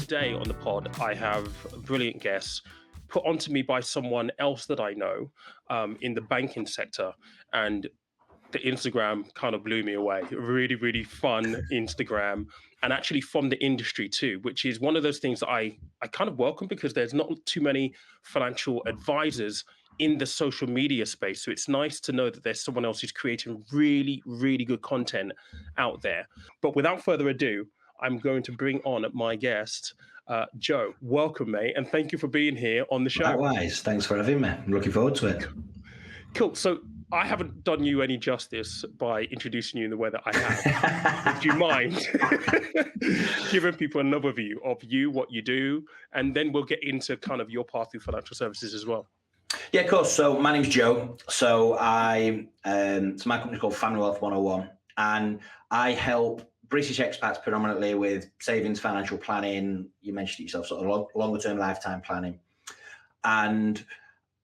today on the pod, I have brilliant guests put onto me by someone else that I know in the banking sector. And the Instagram kind of blew me away. Really, really fun Instagram, and actually from the industry too, which is one of those things that I kind of welcome because there's not too many financial advisors in the social media space. So it's nice to know that there's someone else who's creating really, really good content out there. But without further ado, I'm going to bring on my guest, Joe. Welcome, mate, and thank you for being here on the show. Likewise, thanks for having me. I'm looking forward to it. Cool. So I haven't done you any justice by introducing you in the way that I have. Would you mind giving people an overview of you, what you do, and then we'll get into kind of your path through financial services as well? Yeah, of course. So my name's Joe. So my company's called Family Wealth 101, and I help British expats predominantly with savings, financial planning. You mentioned it yourself, sort of longer term lifetime planning. And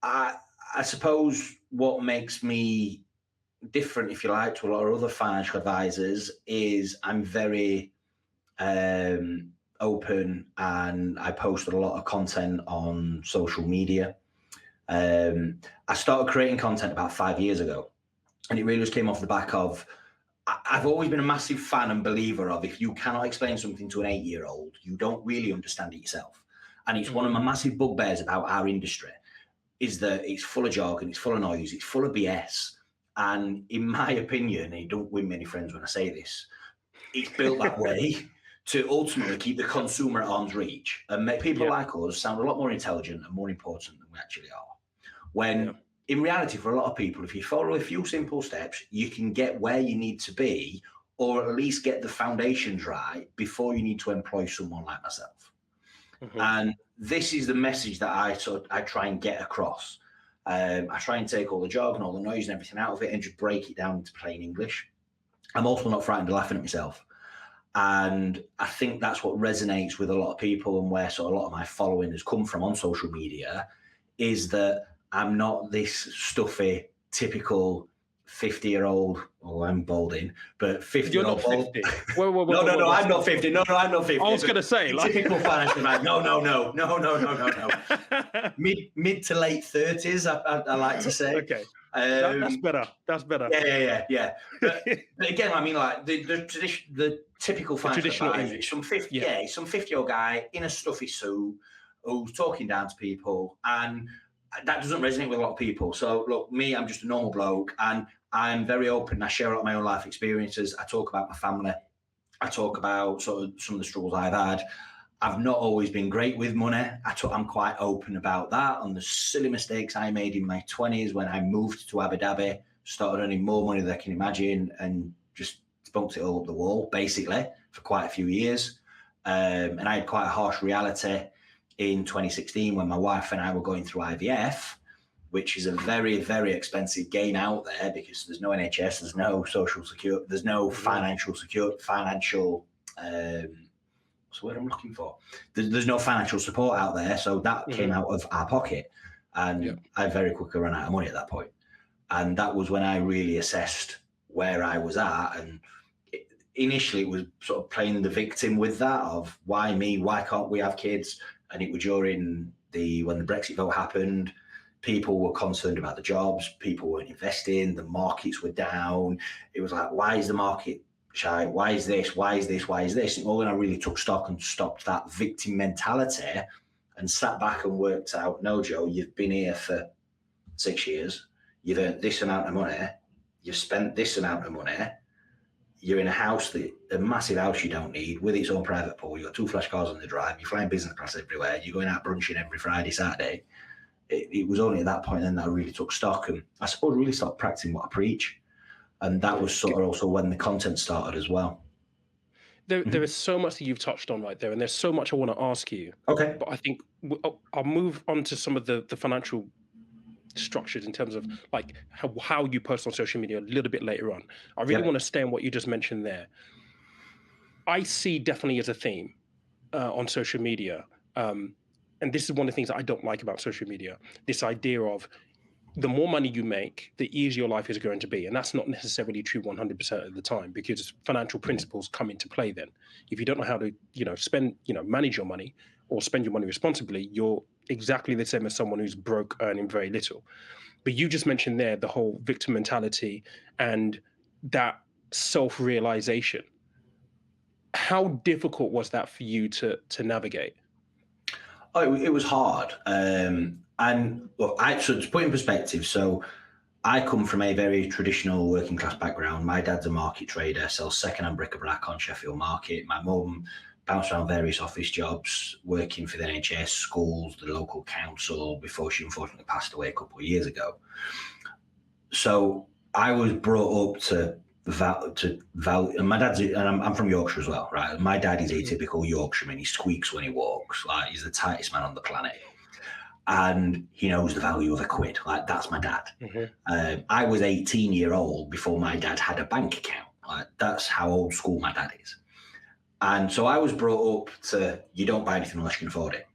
I suppose what makes me different, if you like, to a lot of other financial advisors is I'm very open, and I post a lot of content on social media. I started creating content about 5 years ago, and it really just came off the back of I've always been a massive fan and believer of if you cannot explain something to an 8-year-old, you don't really understand it yourself. And it's one of my massive bugbears about our industry is that it's full of jargon, it's full of noise, it's full of BS. And in my opinion, and you don't win many friends when I say this, it's built that way to ultimately keep the consumer at arm's reach and make people like us sound a lot more intelligent and more important than we actually are. When in reality, for a lot of people, if you follow a few simple steps, you can get where you need to be, or at least get the foundations right before you need to employ someone like myself. And this is the message that I try and get across. I try and take all the jargon, all the noise and everything out of it and just break it down into plain English. I'm also not frightened of laughing at myself. And I think that's what resonates with a lot of people, and where sort of a lot of my following has come from on social media is that I'm not this stuffy, typical 50-year-old. Oh, I'm bolding, but 50. You're not 50. No, I'm not 50. No, I'm not 50. I was going to say, like, typical financial advice. No. Mid to late 30s, I like to say. Okay, that's better. That's better. Yeah. But again, I mean, like the typical financial advisor, some 50-year-old guy in a stuffy suit who's talking down to people, and that doesn't resonate with a lot of people. So look, me, I'm just a normal bloke, and I'm very open. I share a lot of my own life experiences. I talk about my family. I talk about sort of some of the struggles I've had. I've not always been great with money. I'm quite open about that, on the silly mistakes I made in my 20s when I moved to Abu Dhabi, started earning more money than I can imagine, and just spunked it all up the wall, basically, for quite a few years. And I had quite a harsh reality in 2016 when my wife and I were going through IVF, which is a very, very expensive game out there because there's no NHS, there's no social security, there's no financial what's the word I'm looking for? There's no financial support out there. So that came out of our pocket, and I very quickly ran out of money at that point. And that was when I really assessed where I was at. And initially it was sort of playing the victim with that of why me, why can't we have kids? And it was during when the Brexit vote happened, people were concerned about the jobs, people weren't investing, the markets were down. It was like, why is the market shy? Why is this? Why is this? Why is this? And all when I really took stock and stopped that victim mentality and sat back and worked out, no, Joe, you've been here for 6 years. You've earned this amount of money. You've spent this amount of money. You're in a massive house you don't need with its own private pool. You've got 2 flash cars on the drive. You're flying business class everywhere. You're going out brunching every Friday, Saturday. It was only at that point then that I really took stock, and I suppose really started practicing what I preach. And that was sort of also when the content started as well. There is so much that you've touched on right there, and there's so much I want to ask you. Okay. But I think I'll move on to some of the financial structures in terms of like how you post on social media a little bit later on. I really want to stay on what you just mentioned there. I see definitely as a theme on social media, and this is one of the things that I don't like about social media, this idea of the more money you make, the easier your life is going to be. And that's not necessarily true 100% of the time, because financial principles come into play then. If you don't know how to, manage your money or spend your money responsibly, you're exactly the same as someone who's broke earning very little. But you just mentioned there the whole victim mentality and that self-realization. How difficult was that for you to navigate? Oh, it was hard. And look, so to put in perspective, so I come from a very traditional working class background. My dad's a market trader, sells second-hand bric-a-brac on Sheffield Market. My mum bounced around various office jobs, working for the NHS, schools, the local council, before she unfortunately passed away a couple of years ago. So I was brought up to value, and my dad's, and I'm from Yorkshire as well, right? My dad is a typical Yorkshireman. He squeaks when he walks, like he's the tightest man on the planet, and he knows the value of a quid. Like, that's my dad. I was 18-year-old before my dad had a bank account. Like, that's how old school my dad is. And so I was brought up to, you don't buy anything unless you can afford it,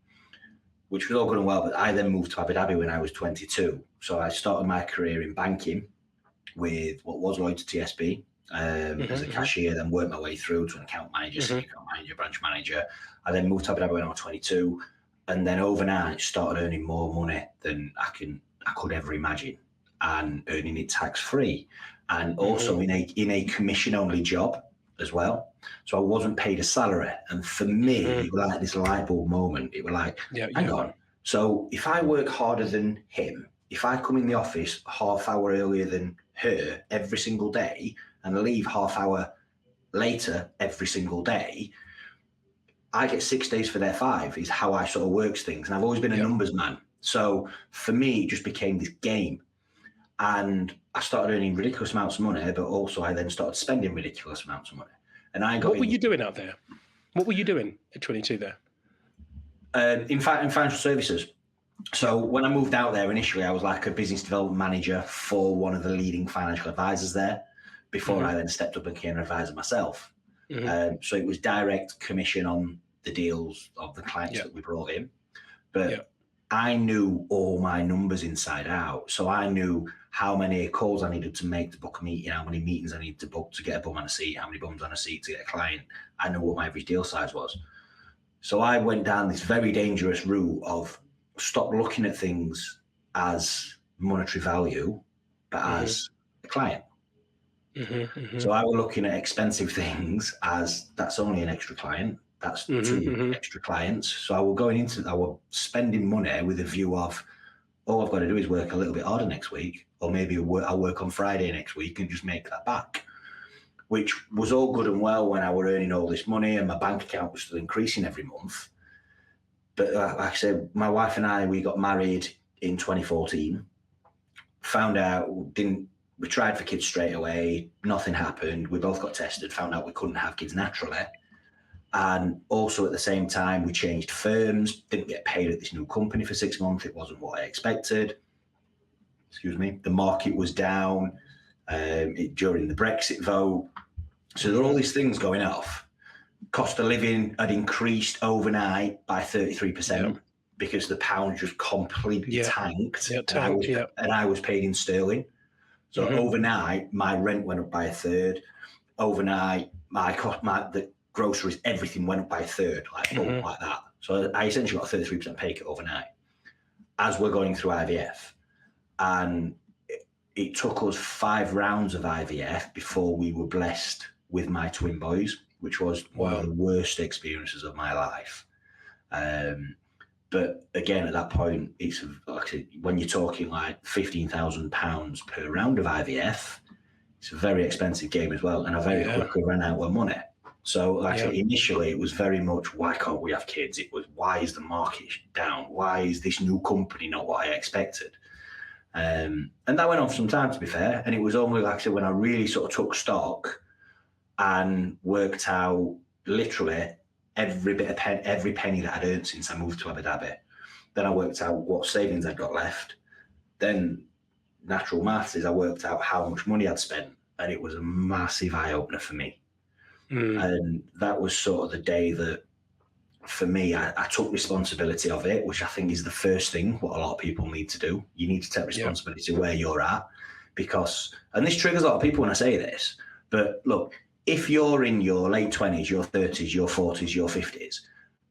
which was all good and well. But I then moved to Abu Dhabi when I was 22. So I started my career in banking with what was Lloyds TSB as a cashier, then worked my way through to an account manager, senior account manager, branch manager. I then moved to Abu Dhabi when I was 22, and then overnight started earning more money than I could ever imagine, and earning it tax free, and also in a commission only job as well. So I wasn't paid a salary, and for me, it was like this light bulb moment. It was like, hang on. So if I work harder than him, if I come in the office half hour earlier than her every single day and leave half hour later every single day, I get 6 days for their 5, is how I sort of works things. And I've always been a numbers man. So for me, it just became this game. And I started earning ridiculous amounts of money, but also I then started spending ridiculous amounts of money. And I got What were you doing out there? What were you doing at 22 there? In fact, in financial services. So when I moved out there initially, I was like a business development manager for one of the leading financial advisors there, before I then stepped up and became an advisor myself. So it was direct commission on the deals of the clients that we brought in. But I knew all my numbers inside out. So I knew how many calls I needed to make to book a meeting, how many meetings I needed to book to get a bum on a seat, how many bums on a seat to get a client. I knew what my average deal size was. So I went down this very dangerous route of stop looking at things as monetary value, but as a client. So I was looking at expensive things as that's only an extra client. That's 2 extra clients. So I was going into, I was spending money with a view of, all I've got to do is work a little bit harder next week, or maybe I'll work on Friday next week and just make that back, which was all good and well when I were earning all this money and my bank account was still increasing every month. But like I said, my wife and I, we got married in 2014, found out, we tried for kids straight away, nothing happened. We both got tested, found out we couldn't have kids naturally. And also at the same time, we changed firms, didn't get paid at this new company for 6 months. It wasn't what I expected. Excuse me. The market was down during the Brexit vote. So there are all these things going off. Cost of living had increased overnight by 33% because the pound just completely tanked. And I was paid in sterling. So overnight, my rent went up by a third. Overnight, the groceries, everything went up by a third, like that. So I essentially got a 33% pay cut overnight as we're going through IVF. And it took us 5 rounds of IVF before we were blessed with my twin boys, which was one of the worst experiences of my life. But again, at that point, it's like when you're talking like £15,000 per round of IVF, it's a very expensive game as well. And I very quickly ran out of money. So initially it was very much, why can't we have kids? It was, why is the market down? Why is this new company not what I expected? And that went on for some time, to be fair. And it was only, like I said, when I really sort of took stock and worked out literally every penny that I'd earned since I moved to Abu Dhabi. Then I worked out what savings I'd got left. Then natural maths is I worked out how much money I'd spent, and it was a massive eye-opener for me. And that was sort of the day that for me, I took responsibility of it, which I think is the first thing what a lot of people need to do. You need to take responsibility where you're at, because, and this triggers a lot of people when I say this, but look, if you're in your late 20s, your 30s, your 40s, your 50s,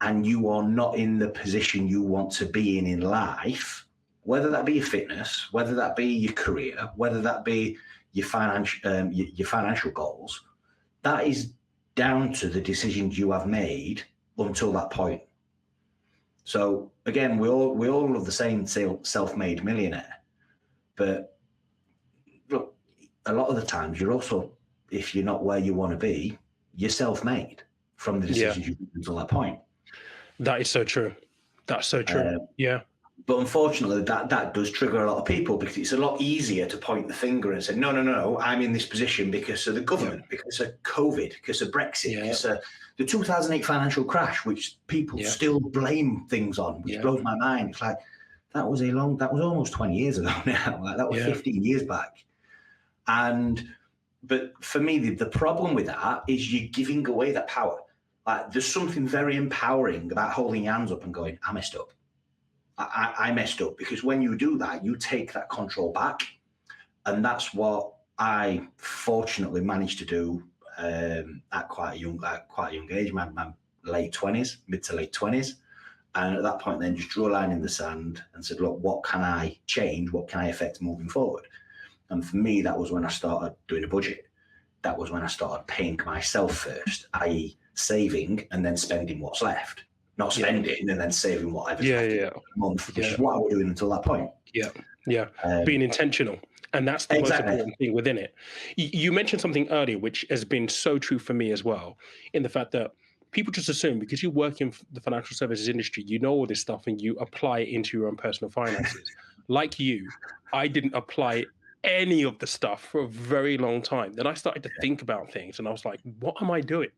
and you are not in the position you want to be in life, whether that be your fitness, whether that be your career, whether that be your financial goals, that is down to the decisions you have made until that point. So again, we all love the same self-made millionaire, but look, a lot of the times you're also, if you're not where you want to be, you're self-made from the decisions you've made until that point. That is so true. That's so true. But unfortunately, that does trigger a lot of people, because it's a lot easier to point the finger and say, no, I'm in this position because of the government, because of COVID, because of Brexit, because of the 2008 financial crash, which people still blame things on, which blows my mind. It's like, that was almost 20 years ago now. Like, that was 15 years back. But for me, the problem with that is you're giving away that power. Like, there's something very empowering about holding your hands up and going, I messed up. I messed up, because when you do that, you take that control back. And that's what I fortunately managed to do at quite a young age, my late 20s, mid to late 20s. And at that point, then just drew a line in the sand and said, look, what can I change? What can I affect moving forward? And for me, that was when I started doing a budget. That was when I started paying myself first, i.e. saving and then spending what's left. Not spending and then saving whatever's left a month, which is what I was doing until that point. Being intentional. And that's the most important thing within it. You mentioned something earlier, which has been so true for me as well, in the fact that people just assume because you work in the financial services industry, you know all this stuff and you apply it into your own personal finances. Like you, I didn't apply any of the stuff for a very long time. Then I started to think about things and I was like, what am I doing?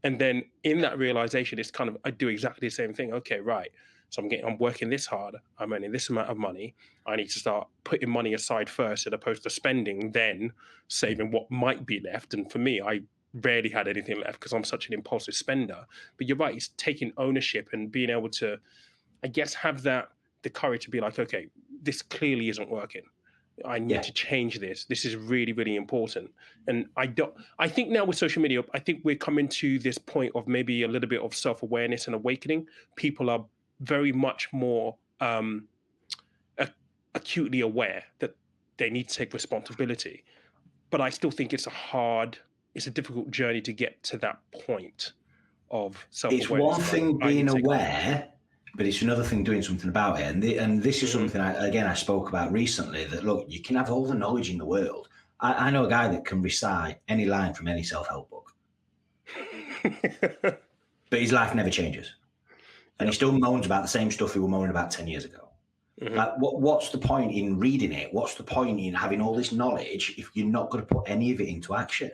And then in that realization, it's kind of, I do exactly the same thing. Okay, right. So I'm working this hard. I'm earning this amount of money. I need to start putting money aside first, as opposed to spending, then saving what might be left. And for me, I rarely had anything left because I'm such an impulsive spender. But you're right, it's taking ownership and being able to, I guess, have the courage to be like, okay, this clearly isn't working. I need to change this. This is really, really important. And I think now with social media, I think we're coming to this point of maybe a little bit of self-awareness and awakening. People are very much more acutely aware that they need to take responsibility. But I still think it's a difficult journey to get to that point of self-awareness. It's one thing being aware, but it's another thing doing something about it. And this is something, I spoke about recently, that, look, you can have all the knowledge in the world. I know a guy that can recite any line from any self-help book. But his life never changes. And he still moans about the same stuff he was moaning about 10 years ago. Like, what's the point in reading it? What's the point in having all this knowledge if you're not going to put any of it into action?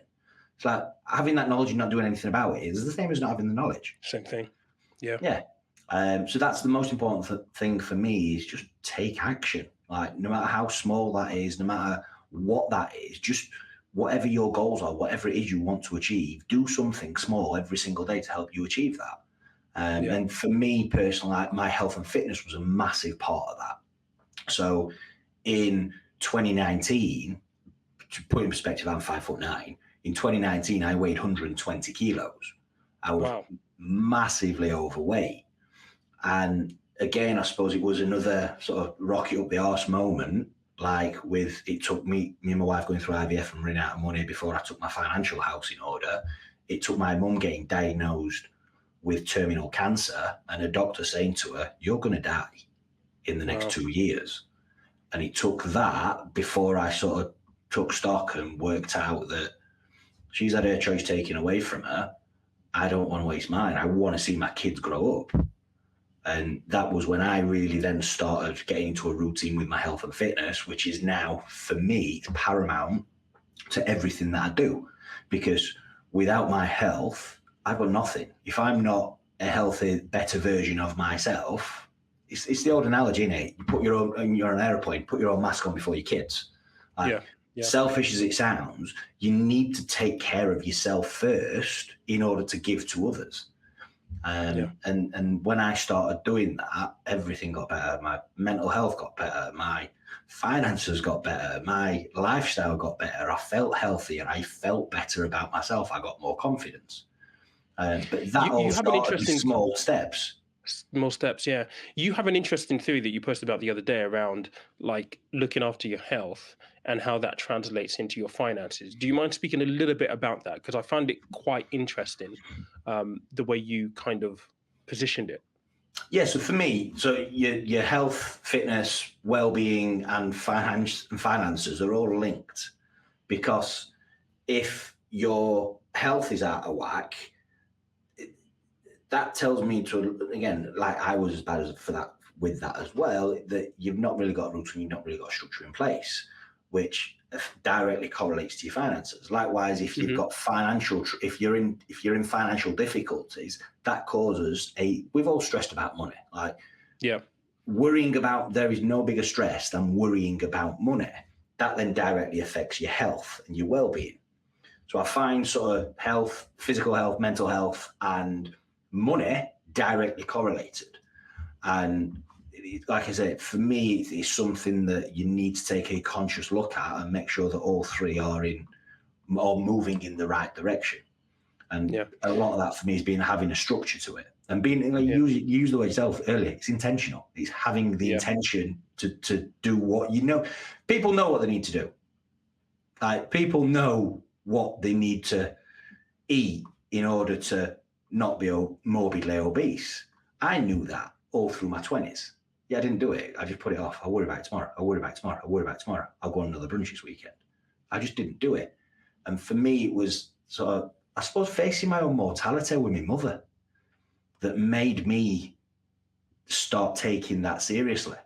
It's like having that knowledge and not doing anything about it is the same as not having the knowledge. Same thing. So that's the most important thing for me, is just take action. Like, no matter how small that is, no matter what that is, just whatever your goals are, whatever it is you want to achieve, do something small every single day to help you achieve that. And for me personally, like, my health and fitness was a massive part of that. So in 2019, to put in perspective, I'm 5'9". In 2019, I weighed 120 kilos. I was massively overweight. And again, I suppose it was another sort of rocket up the arse moment. Like, it took me and my wife going through IVF and running out of money before I took my financial house in order. It took my mum getting diagnosed with terminal cancer and a doctor saying to her, you're going to die in the next 2 years. And it took that before I sort of took stock and worked out that she's had her choice taken away from her. I don't want to waste mine. I want to see my kids grow up. And that was when I really then started getting into a routine with my health and fitness, which is now, for me, paramount to everything that I do. Because without my health, I've got nothing. If I'm not a healthy, better version of myself, it's the old analogy, innit? You're on an airplane, put your own mask on before your kids. Selfish as it sounds, you need to take care of yourself first in order to give to others. Yeah. And when I started doing that, everything got better. My mental health got better. My finances got better. My lifestyle got better. I felt healthier. I felt better about myself. I got more confidence. But that all You have an started with interesting small steps. More steps, yeah. You have an interesting theory that you posted about the other day around like looking after your health and how that translates into your finances. Do you mind speaking a little bit about that? Because I found it quite interesting, the way you kind of positioned it. Yeah, so for me, so your health, fitness, well-being, and finances are all linked, because if your health is out of whack, that tells me to, again, like I was as bad as for that with that as well, that you've not really got a routine, you've not really got a structure in place, which directly correlates to your finances. Likewise, if you've Hmm. got if you're in financial difficulties, that causes we've all stressed about money. Like, Yeah, worrying about, there is no bigger stress than worrying about money. That then directly affects your health and your well-being. So I find sort of health, physical health, mental health, and money directly correlated. And like I said, for me, it's something that you need to take a conscious look at and make sure that all three are moving in the right direction. And yeah, a lot of that for me is having a structure to it, and being, like, yeah, you use the word yourself earlier. It's intentional. It's having the yeah, intention to do what you know. People know what they need to do. Like, people know what they need to eat in order to not be morbidly obese. I knew that all through my 20s. Yeah, I didn't do it. I just put it off. I'll worry about it tomorrow. I'll worry about it tomorrow. I'll worry about it tomorrow. I'll go on another brunch this weekend. I just didn't do it. And for me, it was sort of, I suppose, facing my own mortality with my mother that made me start taking that seriously.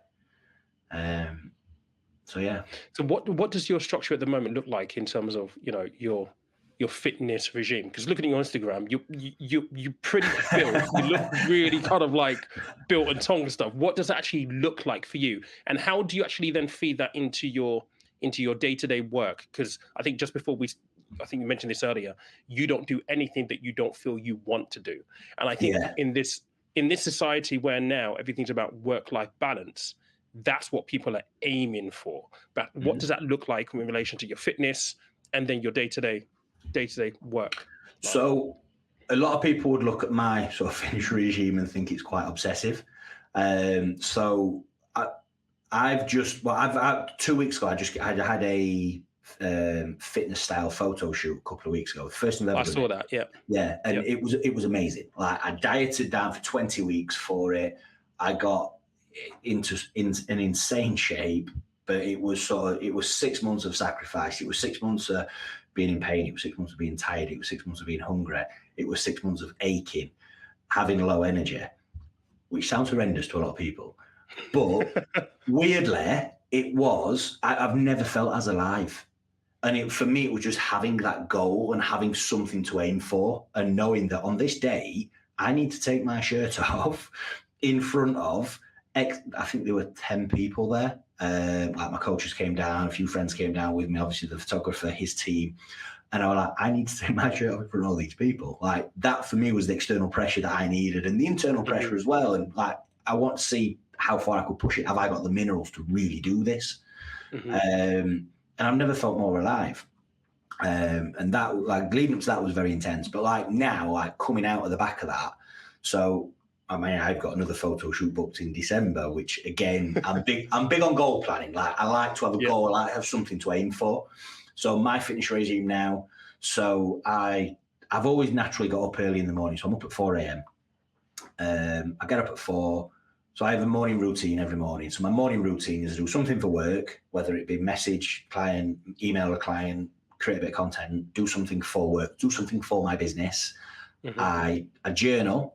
So yeah. So what does your structure at the moment look like in terms of, your fitness regime? Because looking at your Instagram, you pretty built. You look really kind of like built and tongue and stuff. What does that actually look like for you? And how do you actually then feed that into your day-to-day work? Because I think just before I think you mentioned this earlier, you don't do anything that you don't feel you want to do. And I think Yeah. in this society where now everything's about work-life balance, that's what people are aiming for. But what Mhm. does that look like in relation to your fitness and then your day-to-day work life? So a lot of people would look at my sort of finish regime and think it's quite obsessive. So I've just, well, I've 2 weeks ago, I had a fitness style photo shoot a couple of weeks ago. The first time I've I ever done saw it. that. Yeah. Yeah, and Yeah. it was amazing. Like, I dieted down for 20 weeks for it. I got into an insane shape, but it was 6 months of sacrifice. It was 6 months of being in pain. It was 6 months of being tired. It was 6 months of being hungry. It was 6 months of aching, having low energy, which sounds horrendous to a lot of people. But weirdly, I've never felt as alive. And for me, it was just having that goal and having something to aim for, and knowing that on this day, I need to take my shirt off in front of, I think there were 10 people there. Like, my coaches came down, a few friends came down with me, obviously the photographer, his team. And I was like, I need to take my shirt off in front of all these people. Like, that for me was the external pressure that I needed, and the internal Mhm. pressure as well. And like, I want to see how far I could push it. Have I got the minerals to really do this? Mhm. And I've never felt more alive. And that, like, leading up to that was very intense. But like now, like, coming out of the back of that, so I mean, I've got another photo shoot booked in December, which again, I'm big on goal planning. Like, I like to have a Yeah. goal, I like to have something to aim for. So my fitness regime now, so I've always naturally got up early in the morning. So I'm up at 4 a.m. I get up at 4. So I have a morning routine every morning. So my morning routine is to do something for work, whether it be message client, email a client, create a bit of content, do something for work, do something for my business. Mhm. I journal.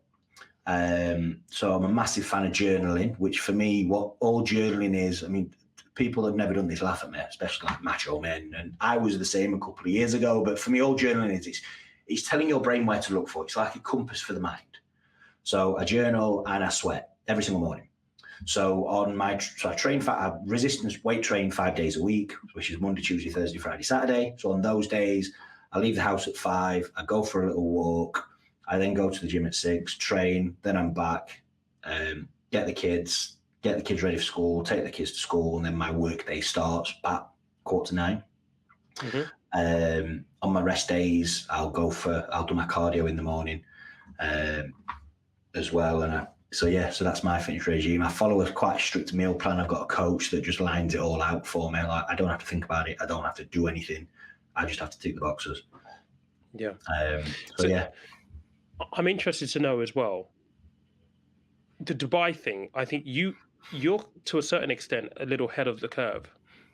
So I'm a massive fan of journaling, which for me, what all journaling is, I mean, people that have never done this laugh at me, especially like macho men. And I was the same a couple of years ago. But for me, all journaling is, it's telling your brain where to look for. It's like a compass for the mind. So I journal and I sweat every single morning. So I train I resistance weight train 5 days a week, which is Monday, Tuesday, Thursday, Friday, Saturday. So on those days, I leave the house at 5. I go for a little walk. I then go to the gym at 6, train, then I'm back, get the kids ready for school, take the kids to school, and then my work day starts at 8:45. On my rest days, I'll do my cardio in the morning as well. And so that's my fitness regime. I follow a quite strict meal plan. I've got a coach that just lines it all out for me. Like, I don't have to think about it. I don't have to do anything. I just have to tick the boxes. Yeah. So I'm interested to know as well, the Dubai thing. I think you're to a certain extent a little ahead of the curve,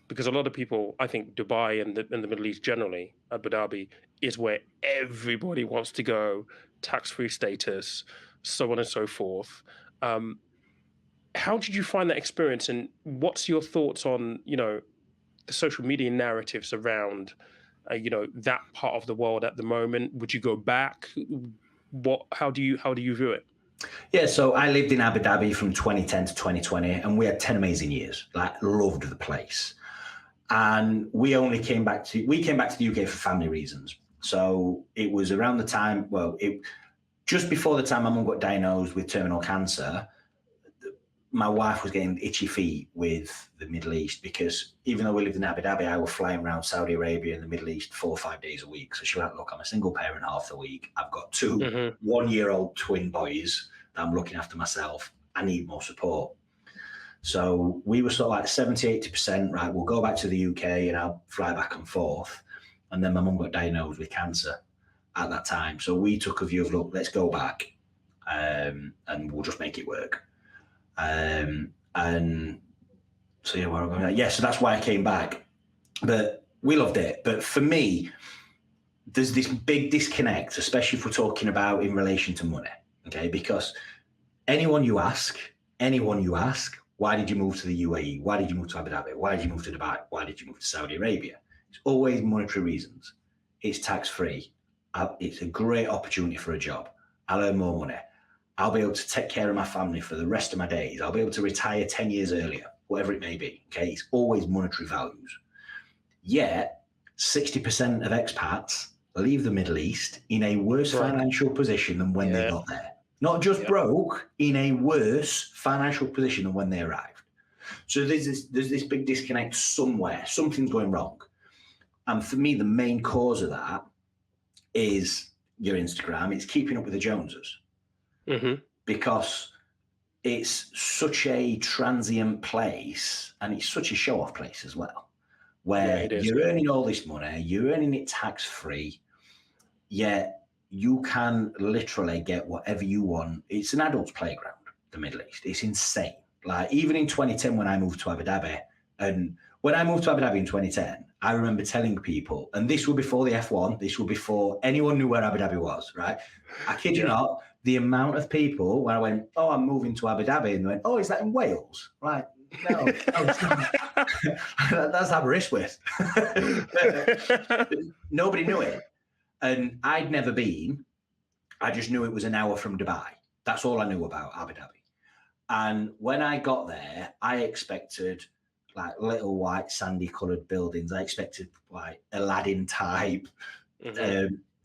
because a lot of people, I think Dubai and the Middle East generally, Abu Dhabi, is where everybody wants to go, tax-free status, so on and so forth. How did you find that experience, and what's your thoughts on, the social media narratives around, that part of the world at the moment? Would you go back? How do you view it? Yeah, so I lived in Abu Dhabi from 2010 to 2020, and we had 10 amazing years. Like, loved the place. And we came back to the UK for family reasons. So it was around the time, just before the time my mum got diagnosed with terminal cancer, my wife was getting itchy feet with the Middle East, because even though we lived in Abu Dhabi, I was flying around Saudi Arabia and the Middle East 4 or 5 days a week. So she was like, look, I'm a single parent half the week. I've got 2 one-year-old twin boys that I'm looking after myself. I need more support. So we were sort of like 70, 80%, right, we'll go back to the UK and I'll fly back and forth. And then my mum got diagnosed with cancer at that time. So we took a view of, look, let's go back and we'll just make it work. And so where am I going? So that's why I came back. But we loved it. But for me, there's this big disconnect, especially if we're talking about in relation to money, okay? Because anyone you ask, why did you move to the UAE? Why did you move to Abu Dhabi? Why did you move to Dubai? Why did you move to Saudi Arabia? It's always monetary reasons. It's tax-free. It's a great opportunity for a job. I'll earn more money. I'll be able to take care of my family for the rest of my days. I'll be able to retire 10 years earlier, whatever it may be. Okay, it's always monetary values. Yet, 60% of expats leave the Middle East in a worse financial position than when they got there. Not just broke, in a worse financial position than when they arrived. So there's this big disconnect somewhere. Something's going wrong. And for me, the main cause of that is your Instagram. It's keeping up with the Joneses. Because it's such a transient place, and it's such a show-off place as well, where you're earning all this money, you're earning it tax-free, yet you can literally get whatever you want. It's an adult's playground, the Middle East. It's insane. Like, even in 2010, when I moved to Abu Dhabi, and when I moved to Abu Dhabi in 2010, I remember telling people, and this was before the F1, this was before anyone knew where Abu Dhabi was, right? I kid you not, the amount of people when I went, oh, I'm moving to Abu Dhabi, and they went, oh, is that in Wales? Right? No, it's not. That's Aberystwyth. Nobody knew it. And I'd never been. I just knew it was an hour from Dubai. That's all I knew about Abu Dhabi. And when I got there, I expected like little white sandy coloured buildings. I expected like Aladdin type,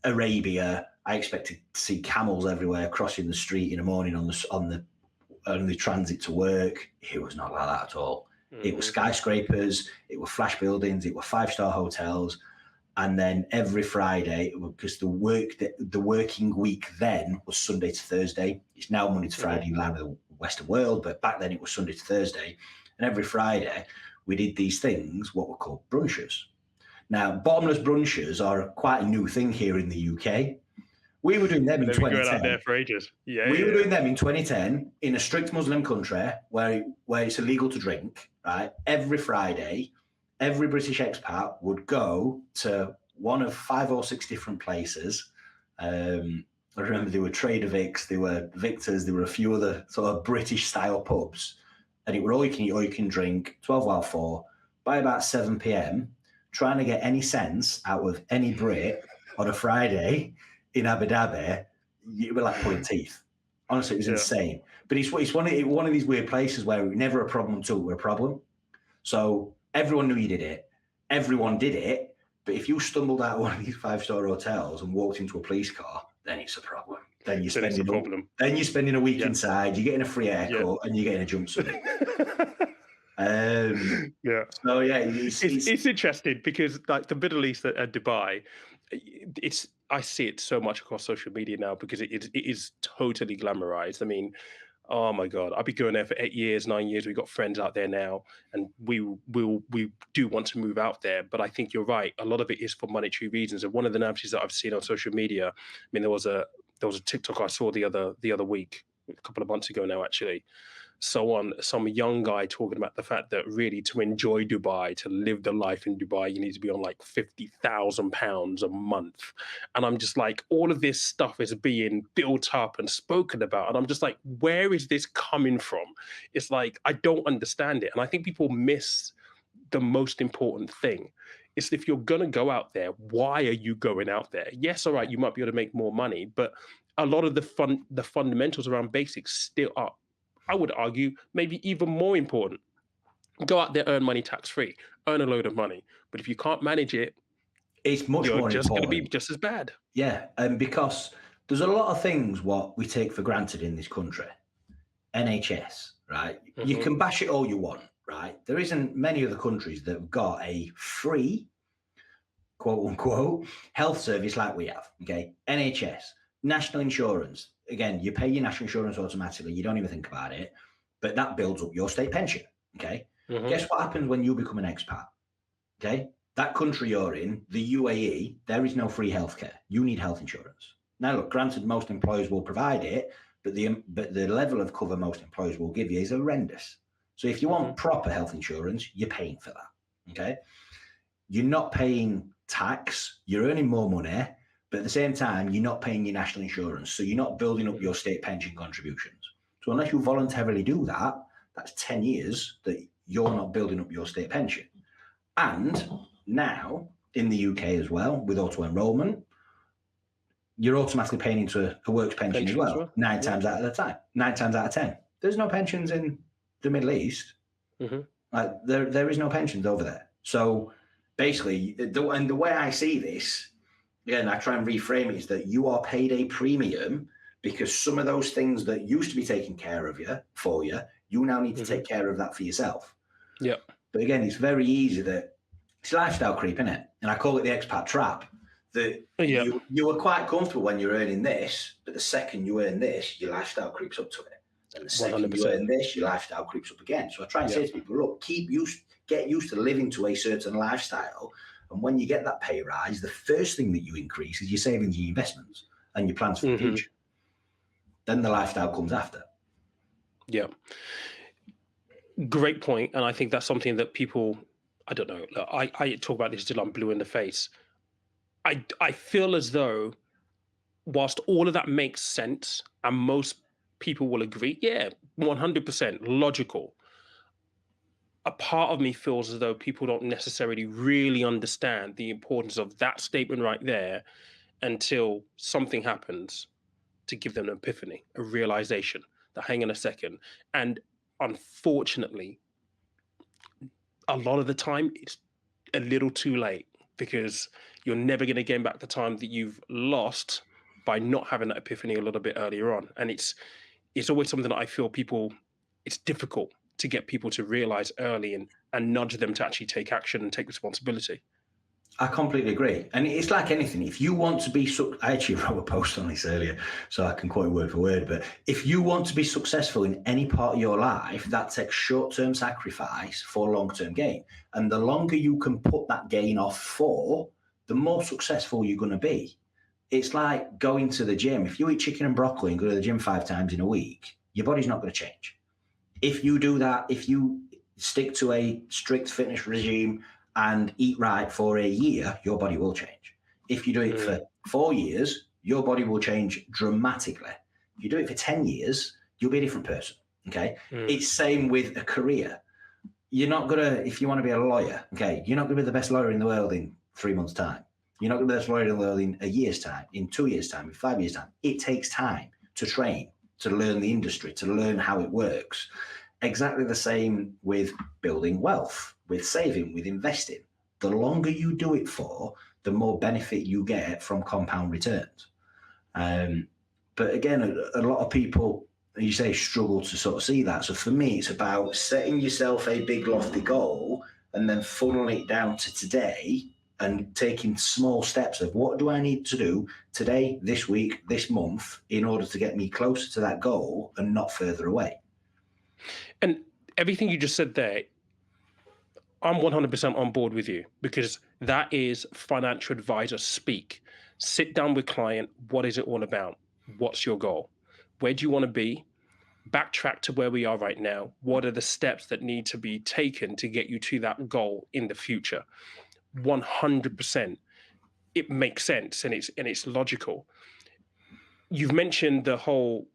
Arabia. I expected to see camels everywhere crossing the street in the morning on the transit to work. It was not like that at all. It was skyscrapers, it were flash buildings, it were 5-star hotels. And then every Friday, because the working week then was Sunday to Thursday. It's now Monday to Friday in line with the Western world, but back then it was Sunday to Thursday. And every Friday we did these things, what were called brunches. Now, bottomless brunches are quite a new thing here in the UK. We were doing them in 2010. Out there for ages. We were doing them in 2010 in a strict Muslim country where it's illegal to drink, right? Every Friday, every British expat would go to one of 5 or 6 different places. I remember there were Trader Vic's, there were Victor's, there were a few other sort of British-style pubs. And it were all you can eat, all you can drink, 12 while 4. By about 7 p.m., trying to get any sense out of any Brit on a Friday in Abu Dhabi, you were like pulling teeth. Honestly, it was insane. But it's one of these weird places where it was never a problem until it were a problem. So everyone knew you did it. Everyone did it. But if you stumbled out of one of these 5-star hotels and walked into a police car, then it's a problem. Then you're Then it's a spending problem. a week Yeah. inside. You're getting a free Yeah. haircut, and you're getting a jumpsuit. Yeah. So yeah, it's It's interesting because like the Middle East and Dubai, it's I see it so much across social media now because it is totally glamorized. I mean, oh my God, I've been going there for 8 years, 9 years. We've got friends out there now, and we do want to move out there. But I think you're right. A lot of it is for monetary reasons. And one of the narratives that I've seen on social media, I mean, there was a TikTok I saw the other week, a couple of months ago now, actually, some young guy talking about the fact that really to enjoy Dubai, to live the life in Dubai, you need to be on like £50,000 a month. And I'm just like, all of this stuff is being built up and spoken about. And I'm just like, where is this coming from? It's like, I don't understand it. And I think people miss the most important thing. Is if you're gonna go out there, why are you going out there? Yes, all right, you might be able to make more money, but a lot of the fundamentals around basics still are, I would argue, maybe even more important. Go out there, earn money tax free, earn a load of money. But if you can't manage it, much you're more just going to be important. just as bad. Yeah, and because there's a lot of things what we take for granted in this country. NHS, right? You Hmm. can bash it all you want, right? There isn't many other countries that have got a free, quote unquote, health service like we have. Okay, NHS, national insurance. Again, you pay your national insurance automatically. You don't even think about it, but that builds up your state pension. Okay, Hmm. guess what happens when you become an expat? Okay, that country you're in, the UAE, there is no free healthcare. You need health insurance. Now, look, granted, most employers will provide it, but the level of cover most employers will give you is horrendous. So if you Hmm. want proper health insurance, you're paying for that. Okay, you're not paying tax. You're earning more money, but at the same time, you're not paying your national insurance. So you're not building up Hmm. your state pension contributions. So unless you voluntarily do that, that's 10 years that you're not building up your state pension. And now in the UK as well, with auto enrolment, you're automatically paying into a works pension as Pension as well, well. nine Yeah. times out of the time, 9 times out of 10. There's no pensions in the Middle East. Hmm. Like there is no pensions over there. So basically, the way I see this, again, I try and reframe it, is that you are paid a premium because some of those things that used to be taken care of you now need to Hmm. take care of that for yourself. Yeah. But again, it's very easy that it's lifestyle creep, isn't it? And I call it the expat trap. That Yeah. you were quite comfortable when you're earning this, but the second you earn this, your lifestyle creeps up to it. And the second you 100%. earn this, your lifestyle creeps up again. So I try and Yeah. say to people, look, get used to living to a certain lifestyle. And when you get that pay rise, the first thing that you increase is your savings, your investments, and your plans for the Hmm. future. Then the lifestyle comes after. Yeah. Great point. And I think that's something that people, I don't know, look, I talk about this till I'm blue in the face. I feel as though whilst all of that makes sense and most people will agree, yeah, 100% logical, a part of me feels as though people don't necessarily really understand the importance of that statement right there until something happens to give them an epiphany, a realization that hang on a second. And unfortunately, a lot of the time it's a little too late because you're never going to gain back the time that you've lost by not having that epiphany a little bit earlier on. And it's always something that I feel people, it's difficult to get people to realize early and nudge them to actually take action and take responsibility. I completely agree. And it's like anything. If you want to be, I actually wrote a post on this earlier, so I can quote it word for word. But if you want to be successful in any part of your life, that takes short-term sacrifice for long-term gain. And the longer you can put that gain off for, the more successful you're going to be. It's like going to the gym. If you eat chicken and broccoli and go to the gym 5 times in a week, your body's not going to change. If you do that, if you stick to a strict fitness regime and eat right for a year, your body will change. If you do it for 4 years, your body will change dramatically. If you do it for 10 years, you'll be a different person. Okay. It's same with a career. You're not going to, if you want to be a lawyer, okay, you're not going to be the best lawyer in the world in 3 months' time. You're not going to be the best lawyer in the world in a year's time, in 2 years' time, in 5 years' time. It takes time to train, to learn the industry, to learn how it works. Exactly the same with building wealth, with saving, with investing. The longer you do it for, the more benefit you get from compound returns. But But again, a lot of people, you say, struggle to sort of see that. So for me, it's about setting yourself a big lofty goal and then funneling it down to today and taking small steps of what do I need to do today, this week, this month, in order to get me closer to that goal and not further away. And everything you just said there, I'm 100% on board with you, because that is financial advisor speak. Sit down with client. What is it all about? What's your goal? Where do you want to be? Backtrack to where we are right now. What are the steps that need to be taken to get you to that goal in the future? 100%. It makes sense, and it's logical. You've mentioned the whole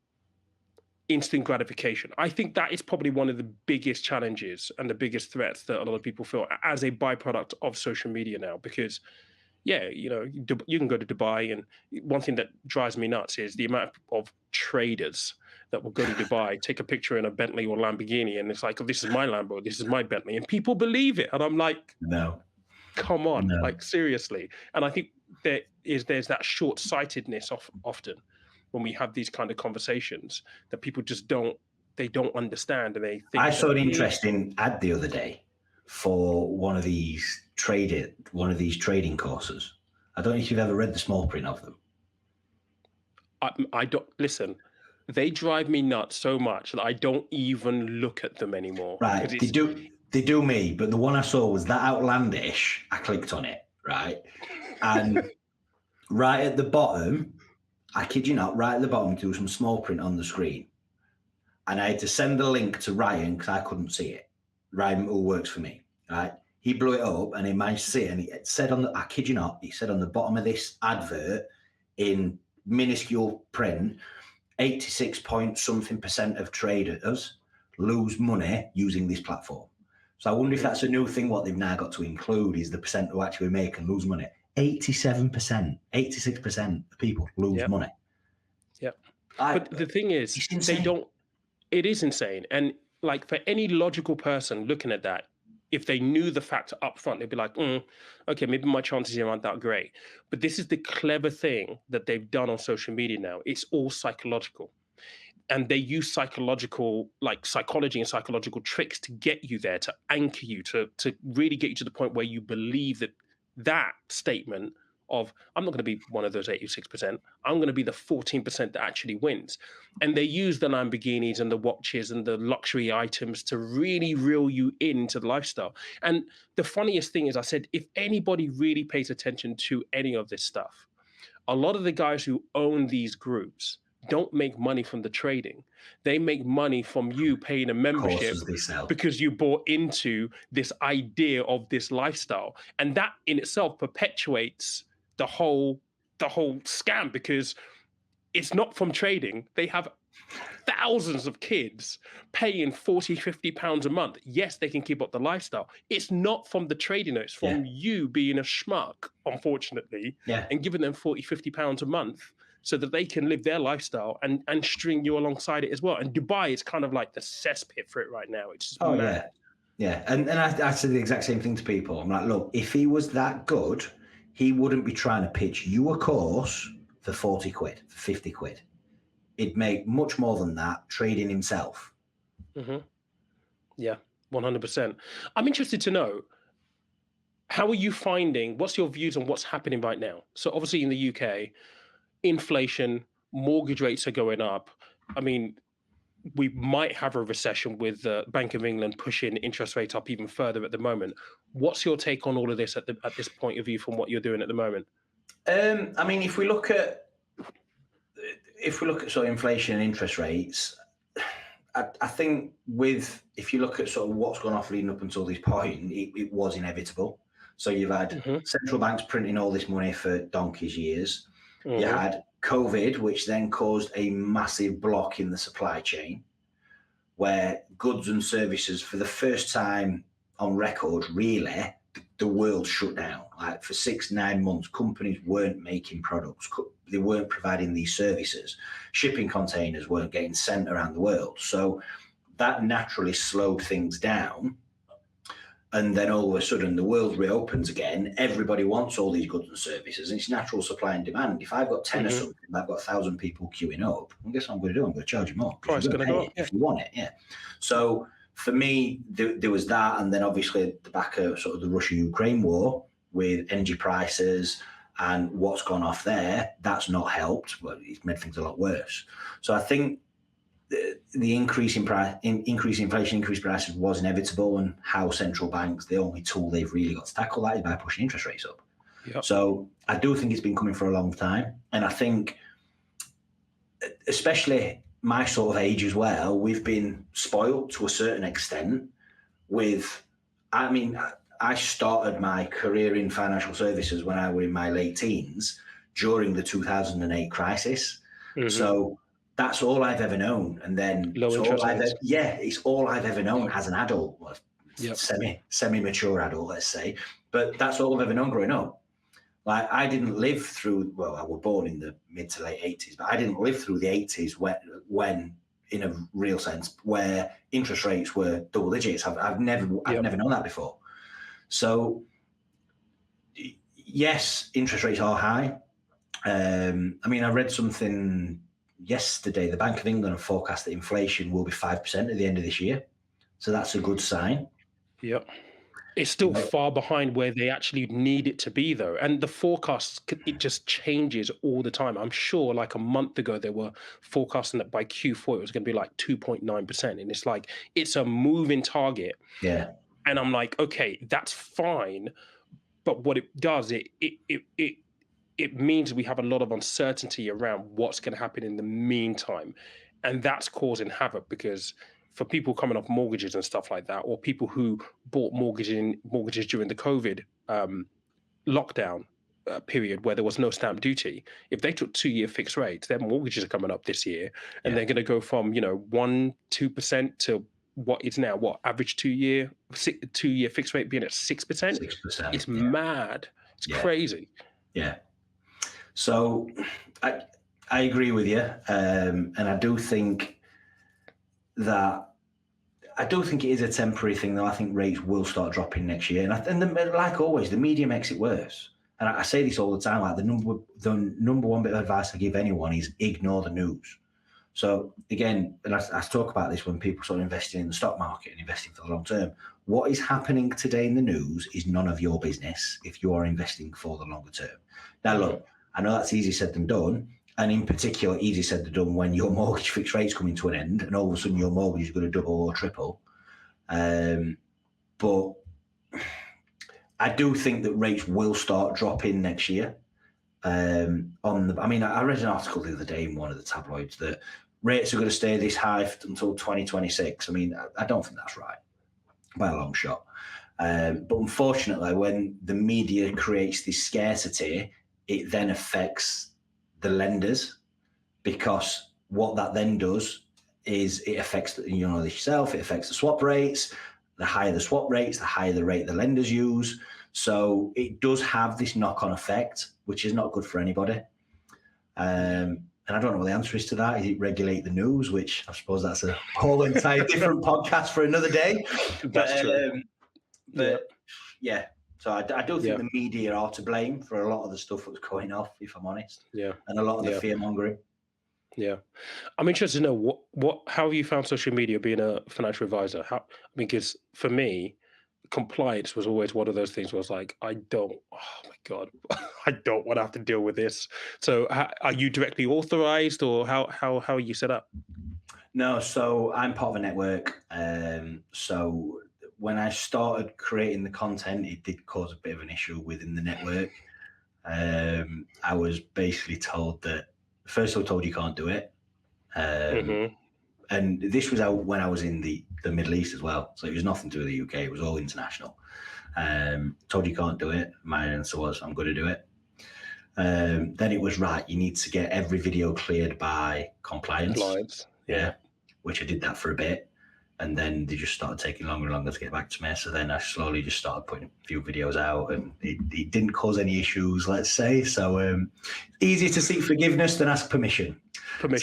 instant gratification. I think that is probably one of the biggest challenges and the biggest threats that a lot of people feel as a byproduct of social media now. Because, yeah, you can go to Dubai, and one thing that drives me nuts is the amount of traders that will go to Dubai, take a picture in a Bentley or Lamborghini, and it's like, oh, this is my Lambo, this is my Bentley, and people believe it, and I'm like, No, come on, no. like, seriously. And I think there's that short-sightedness often when we have these kind of conversations, that people just don't understand, and they think I saw an that interesting ad the other day for one of these trading courses. I don't know if you've ever read the small print of them. I don't listen. They drive me nuts so much that I don't even look at them anymore. Right, Because they do me, but the one I saw was that outlandish. I clicked on it, right, and right at the bottom, I kid you not, right at the bottom, there was some small print on the screen, and I had to send the link to Ryan because I couldn't see it. Ryan, who works for me, right? He blew it up and he managed to see it, and it said I kid you not, he said on the bottom of this advert in minuscule print, 86 point something % of traders lose money using this platform. So I wonder if that's a new thing. What they've now got to include is the percent who actually make and lose money. 87%, 86% of people lose money. Yeah. But the thing is, it is insane. And like, for any logical person looking at that, if they knew the fact up front, they'd be like, okay, maybe my chances here aren't that great. But this is the clever thing that they've done on social media now. It's all psychological. And they use psychology and psychological tricks to get you there, to anchor you, to really get you to the point where you believe that statement of, I'm not going to be one of those 86%. I'm going to be the 14% that actually wins. And they use the Lamborghinis and the watches and the luxury items to really reel you into the lifestyle. And the funniest thing is, I said, if anybody really pays attention to any of this stuff, a lot of the guys who own these groups don't make money from the trading. They make money from you paying a membership because you bought into this idea of this lifestyle. And that in itself perpetuates the whole scam, because it's not from trading. They have thousands of kids paying 40, 50 pounds a month. Yes, they can keep up the lifestyle. It's not from the trading, it's from you being a schmuck, unfortunately, and giving them 40, 50 pounds a month so that they can live their lifestyle and string you alongside it as well. And Dubai is kind of like the cesspit for it right now. It's just mad. Yeah. And I said the exact same thing to people. I'm like, look, if he was that good, he wouldn't be trying to pitch you a course for 40 quid, for 50 quid. He'd make much more than that trading himself. Yeah, 100%. I'm interested to know, how are you finding, what's your views on what's happening right now? So obviously in the UK, inflation, mortgage rates are going up. I mean, we might have a recession with the Bank of England pushing interest rates up even further at the moment. What's your take on all of this at this point of view from what you're doing at the moment? I mean, if we look at sort of inflation and interest rates, I think if you look at sort of what's gone off leading up until this point, it was inevitable. So you've had central banks printing all this money for donkey's years. You had COVID, which then caused a massive block in the supply chain, where goods and services, for the first time on record, really, the world shut down. Like for 6-9 months, companies weren't making products. They weren't providing these services. Shipping containers weren't getting sent around the world. So that naturally slowed things down. and then all of a sudden the world reopens again, everybody wants all these goods and services, and it's natural supply and demand. If I've got 10 or something, I've got 1,000 people queuing up, well, guess what I'm going to do? I'm going to charge you more. Price You're going to going to go pay up. it if you want it, yeah. So for me, there was that, and then obviously the back of sort of the Russia-Ukraine war with energy prices and what's gone off there, that's not helped, but it's made things a lot worse. So I think the increase in price, increase in inflation, increased prices was inevitable, and how central banks, the only tool they've really got to tackle that is by pushing interest rates up. Yep. So I do think it's been coming for a long time, and I think, especially my sort of age as well, we've been spoiled to a certain extent with, I mean, I started my career in financial services when I was in my late teens during the 2008 crisis. So that's all I've ever known. And then Low interest rates. it's all I've ever known as an adult, well, semi-mature adult, let's say. But that's all I've ever known growing up. Like, I didn't live through, well, I was born in the mid to late 80s, but I didn't live through the 80s when in a real sense, where interest rates were double digits. I've never known that before. So yes, interest rates are high. I mean, I read something yesterday. The Bank of England have forecast that inflation will be 5% at the end of this year. So that's a good sign. Yep. It's still far behind where they actually need it to be, though. And the forecast, it just changes all the time. I'm sure like a month ago, they were forecasting that by Q4, it was going to be like 2.9%. And it's like, it's a moving target. Yeah. And I'm like, okay, that's fine. But what it does, it means we have a lot of uncertainty around what's going to happen in the meantime. And that's causing havoc, because for people coming off mortgages and stuff like that, or people who bought mortgages during the COVID lockdown period where there was no stamp duty, if they took 2-year fixed rates, their mortgages are coming up this year, and they're going to go from 1-2% to what is now average 2-year fixed rate being at 6%. 6%. It's mad. It's crazy. Yeah. So I agree with you, and I do think it is a temporary thing, though. I think rates will start dropping next year, and like always, the media makes it worse. And I say this all the time: like the number one bit of advice I give anyone is ignore the news. So again, and I talk about this when people start investing in the stock market and investing for the long term. What is happening today in the news is none of your business if you are investing for the longer term. Now, look, I know that's easy said than done. And in particular, easy said than done when your mortgage fixed rate's coming to an end and all of a sudden your mortgage is going to double or triple. But I do think that rates will start dropping next year. I read an article the other day in one of the tabloids that rates are going to stay this high until 2026. I mean, I don't think that's right by a long shot. But unfortunately, when the media creates this scarcity, it then affects the lenders, because what that then does is it affects yourself, it affects the swap rates. The higher the swap rates, the higher the rate the lenders use. So it does have this knock-on effect, which is not good for anybody. And I don't know what the answer is to that. Is it regulate the news? Which I suppose that's a whole entire different podcast for another day. That's true. Yeah. So I do think the media are to blame for a lot of the stuff that's going off, if I'm honest. Yeah. And a lot of the fear mongering. Yeah. I'm interested to know how have you found social media being a financial advisor? Because for me, compliance was always one of those things where I was like, oh my God, I don't want to have to deal with this. So are you directly authorized, or how are you set up? No, so I'm part of a network. So when I started creating the content, it did cause a bit of an issue within the network. I was basically told that, first I was told you can't do it. And this was out when I was in the Middle East as well. So it was nothing to do with the UK. It was all international. Told you can't do it. My answer was, I'm going to do it. Then it was, right, you need to get every video cleared by compliance. Yeah. Which I did that for a bit. And then they just started taking longer and longer to get back to me. So then I slowly just started putting a few videos out, and it didn't cause any issues, let's say. So easier to seek forgiveness than ask permission. But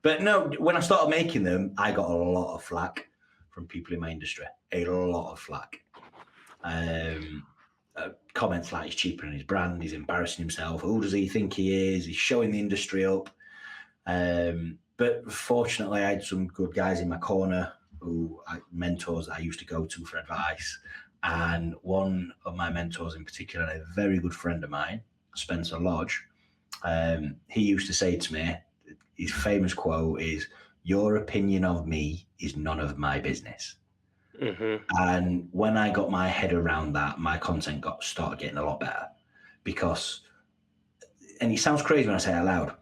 But no, when I started making them, I got a lot of flack from people in my industry. A lot of flack. Comments like he's cheaper than his brand, he's embarrassing himself. Who does he think he is? He's showing the industry up. But fortunately, I had some good guys in my corner mentors that I used to go to for advice. And one of my mentors in particular, a very good friend of mine, Spencer Lodge, he used to say to me, his famous quote is, "Your opinion of me is none of my business." Mm-hmm. And when I got my head around that, my content started getting a lot better because, and it sounds crazy when I say it out loud,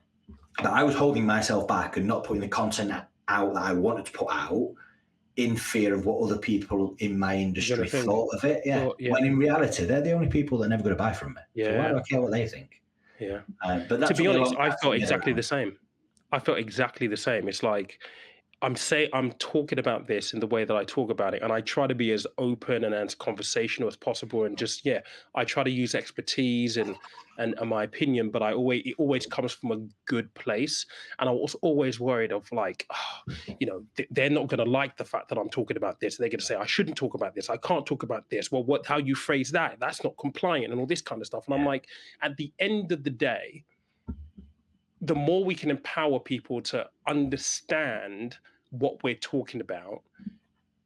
but I was holding myself back and not putting the content out that I wanted to put out in fear of what other people in my industry thought of it. Yeah. Yeah. When in reality, they're the only people that are never going to buy from me. Yeah. So why do I care what they think? Yeah. But that To be took me a honest, long I time felt to get exactly around. the same. I felt exactly the same. It's like I'm talking about this in the way that I talk about it, and I try to be as open and as conversational as possible, and just I try to use expertise and my opinion, but it always comes from a good place, and I was always worried of like, they're not going to like the fact that I'm talking about this. They're going to say I shouldn't talk about this. I can't talk about this. Well, how you phrase that's not compliant, and all this kind of stuff. And I'm like, at the end of the day, the more we can empower people to understand what we're talking about,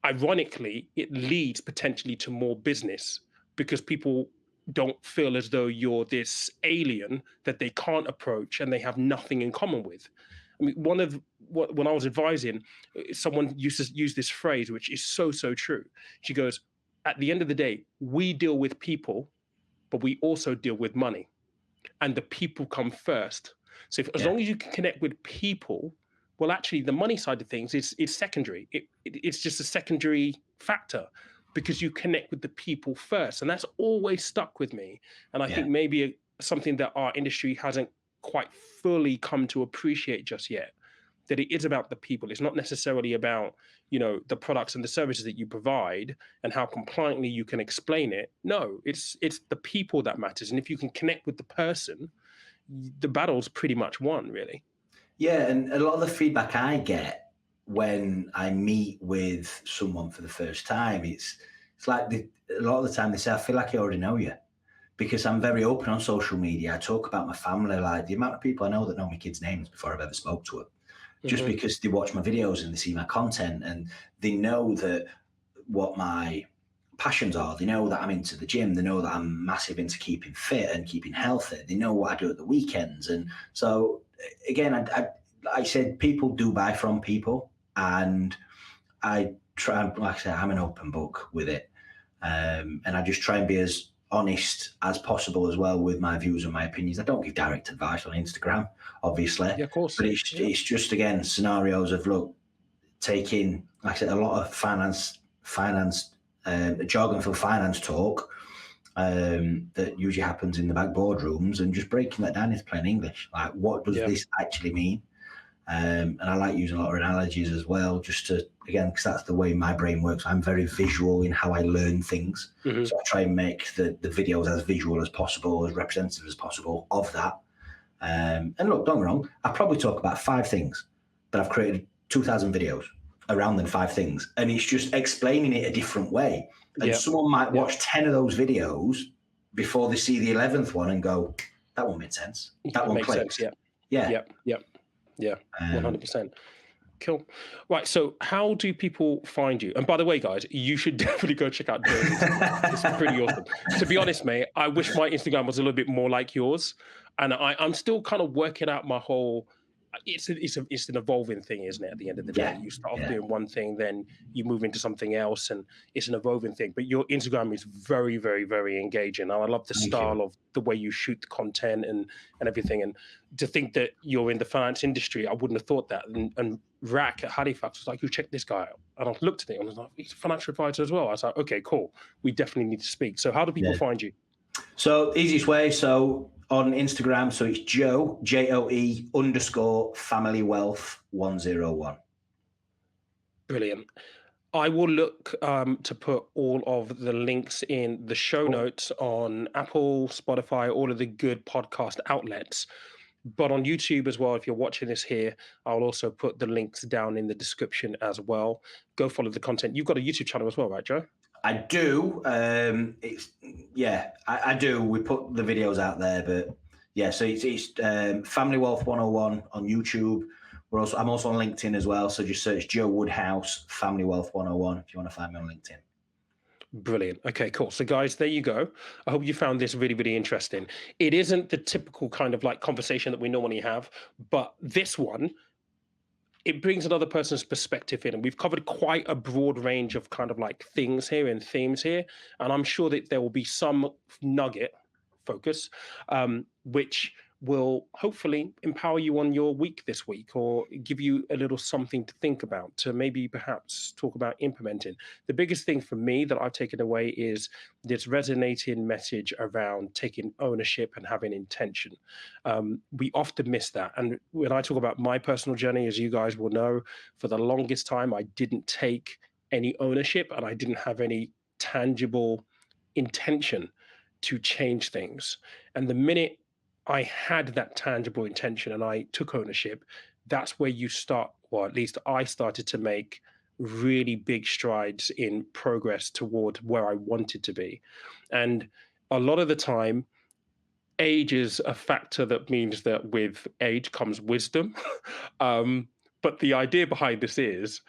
ironically, it leads potentially to more business because people don't feel as though you're this alien that they can't approach and they have nothing in common with. I mean, when I was advising, someone used to use this phrase, which is so true. She goes, "At the end of the day, we deal with people, but we also deal with money, and the people come first. So as long as you can connect with people, well, actually, the money side of things is secondary. It's just a secondary factor because you connect with the people first, and that's always stuck with me. And I think maybe something that our industry hasn't quite fully come to appreciate just yet. That it is about the people. It's not necessarily about the products and the services that you provide and how compliantly you can explain it. No, it's the people that matters. And if you can connect with the person, the battle's pretty much won, really. Yeah, and a lot of the feedback I get when I meet with someone for the first time, it's like a lot of the time they say, "I feel like I already know you," because I'm very open on social media. I talk about my family, like the amount of people I know that know my kids' names before I've ever spoke to them, just Mm-hmm. because they watch my videos and they see my content and they know that what my passions are. They know that I'm into the gym. They know that I'm massive into keeping fit and keeping healthy. They know what I do at the weekends. And so, again, I said people do buy from people, and I try, like I said, I'm an open book with it. And I just try and be as honest as possible as well with my views and my opinions. I don't give direct advice on Instagram, obviously, Yeah, of course. but it's just, again, scenarios of, look, taking, like I said, a lot of finance jargon for finance talk that usually happens in the back boardrooms, and just breaking that down into plain English. Like, what does this actually mean? And I like using a lot of analogies as well, just to, again, because that's the way my brain works. I'm very visual in how I learn things. Mm-hmm. So I try and make the videos as visual as possible, as representative as possible of that. And look, don't get me wrong, I probably talk about 5 things, but I've created 2,000 videos around them 5 things. And it's just explaining it a different way. And someone might watch 10 of those videos before they see the 11th one and go, that one made sense. That one makes clicked. sense. Yeah. 100%. Cool. Right. So how do people find you? And by the way, guys, you should definitely go check out Joe's Instagram. It's pretty awesome. To be honest, mate, I wish my Instagram was a little bit more like yours. And I'm still kind of working out my whole. It's an evolving thing, isn't it? At the end of the day, you start off doing one thing, then you move into something else, and it's an evolving thing. But your Instagram is very, very, very engaging, and I love the style of the way you shoot the content and everything. And to think that you're in the finance industry, I wouldn't have thought that. And Rack at Halifax was like, "You check this guy out," and I looked at it and I was like, "He's a financial advisor as well." I was like, "Okay, cool. We definitely need to speak." So, how do people find you? So, easiest way, so on Instagram, so it's Joe, Joe_family wealth 101. Brilliant. I will look to put all of the links in the show notes on Apple, Spotify, all of the good podcast outlets. But on YouTube as well, if you're watching this here, I'll also put the links down in the description as well. Go follow the content. You've got a YouTube channel as well, right, Joe? I do. It's yeah, I do. We put the videos out there, but yeah. So it's Family Wealth 101 on YouTube. I'm also on LinkedIn as well. So just search Joe Woodhouse Family Wealth 101 if you want to find me on LinkedIn. Brilliant. Okay, cool. So, guys, there you go. I hope you found this really, really interesting. It isn't the typical kind of like conversation that we normally have, but this one, it brings another person's perspective in. And we've covered quite a broad range of kind of like things here and themes here. And I'm sure that there will be some nugget focus, which will hopefully empower you on your week this week or give you a little something to think about to maybe perhaps talk about implementing. The biggest thing for me that I've taken away is this resonating message around taking ownership and having intention. We often miss that. And when I talk about my personal journey, as you guys will know, for the longest time, I didn't take any ownership and I didn't have any tangible intention to change things. And the minute I had that tangible intention and I took ownership, that's where you start, or at least I started to make really big strides in progress toward where I wanted to be. And a lot of the time, age is a factor that means that with age comes wisdom. um, but the idea behind this is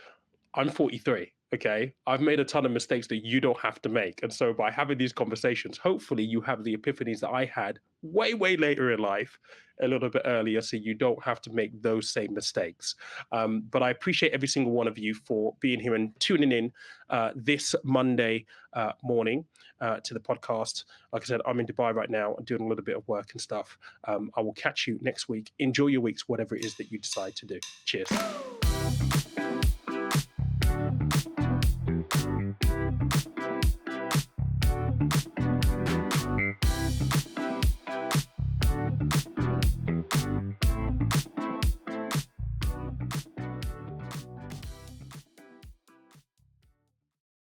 I'm 43. Okay. I've made a ton of mistakes that you don't have to make. And so by having these conversations, hopefully you have the epiphanies that I had way, way later in life, a little bit earlier, so you don't have to make those same mistakes. But I appreciate every single one of you for being here and tuning in this Monday morning to the podcast. Like I said, I'm in Dubai right now. I'm doing a little bit of work and stuff. I will catch you next week. Enjoy your weeks, whatever it is that you decide to do. Cheers.